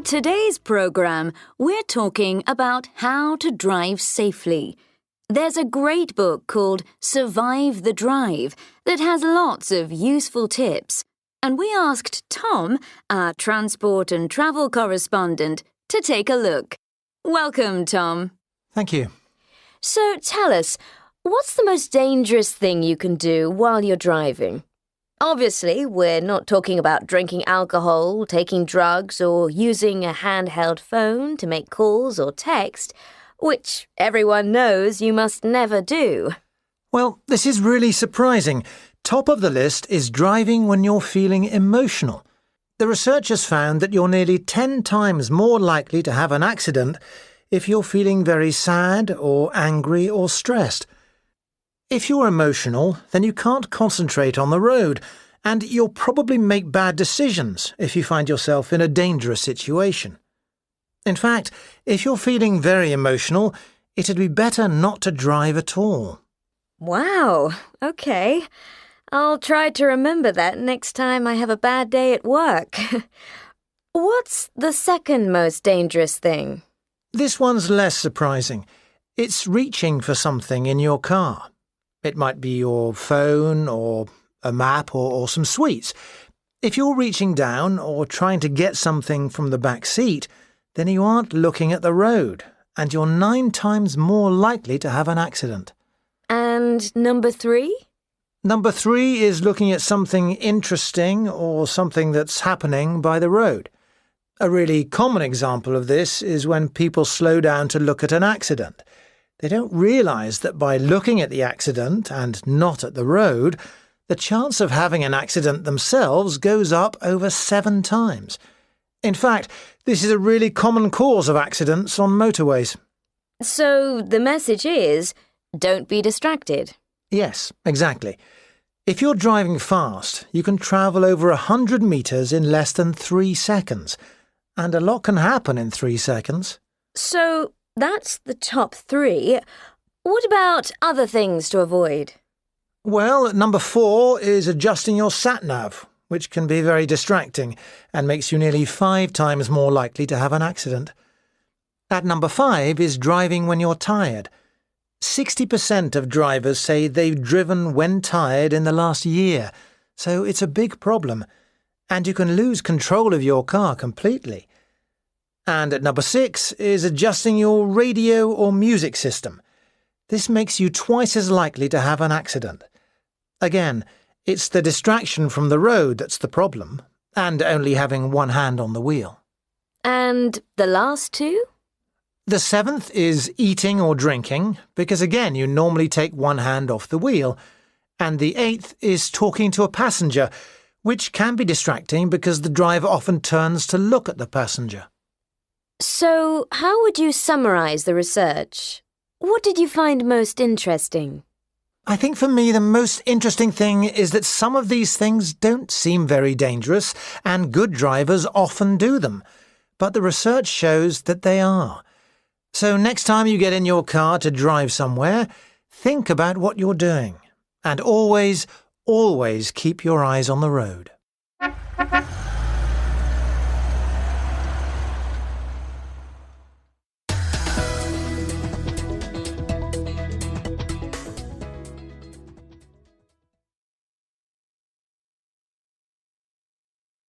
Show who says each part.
Speaker 1: today's program, we're talking about how to drive safely. There's a great book called Survive the Drive that has lots of useful tips. And we asked Tom, our transport and travel correspondent, to take a look. Welcome, Tom.
Speaker 2: Thank you.
Speaker 3: So tell us, what's the most dangerous thing you can do while you're driving? Obviously, we're not talking about drinking alcohol, taking drugs, or using a handheld phone to make calls or text, which everyone knows you must never do.
Speaker 2: Well, this is really surprising. Top of the list is driving when you're feeling emotional. The researchers found that you're nearly 10 times more likely to have an accident if you're feeling very sad or angry or stressed. If you're emotional, then you can't concentrate on the road, and you'll probably make bad decisions if you find yourself in a dangerous situation. In fact, if you're feeling very emotional, it'd be better not to drive at all.
Speaker 3: Wow, okay. I'll try to remember that next time I have a bad day at work. What's the second most dangerous thing?
Speaker 2: This one's less surprising. It's reaching for something in your car. It might be your phone or a map or some sweets. If you're reaching down or trying to get something from the back seat, then you aren't looking at the road, and you're 9 times more likely to have an accident.
Speaker 3: And number 3?
Speaker 2: Number 3 is looking at something interesting or something that's happening by the road. A really common example of this is when people slow down to look at an accident. They don't realise that by looking at the accident and not at the road, the chance of having an accident themselves goes up over 7 times. In fact, this is a really common cause of accidents on motorways.
Speaker 3: So the message is, don't be distracted.
Speaker 2: Yes, exactly. If you're driving fast, you can travel over 100 metres in less than 3 seconds. And a lot can happen in 3 seconds.
Speaker 3: So that's the top 3. What about other things to avoid?
Speaker 2: Well, number 4 is adjusting your sat-nav, which can be very distracting and makes you nearly 5 times more likely to have an accident. At number 5 is driving when you're tired. 60% of drivers say they've driven when tired in the last year, so it's a big problem. And you can lose control of your car completely. And at number 6 is adjusting your radio or music system. This makes you twice as likely to have an accident. Again, it's the distraction from the road that's the problem, and only having one hand on the wheel.
Speaker 3: And the last 2?
Speaker 2: The 7th is eating or drinking, because again you normally take one hand off the wheel. And the 8th is talking to a passenger, which can be distracting because the driver often turns to look at the passenger.
Speaker 3: So, how would you summarise the research? What did you find most interesting?
Speaker 2: I think for me the most interesting thing is that some of these things don't seem very dangerous, and good drivers often do them. But the research shows that they are. So next time you get in your car to drive somewhere, think about what you're doing. And always keep your eyes on the road.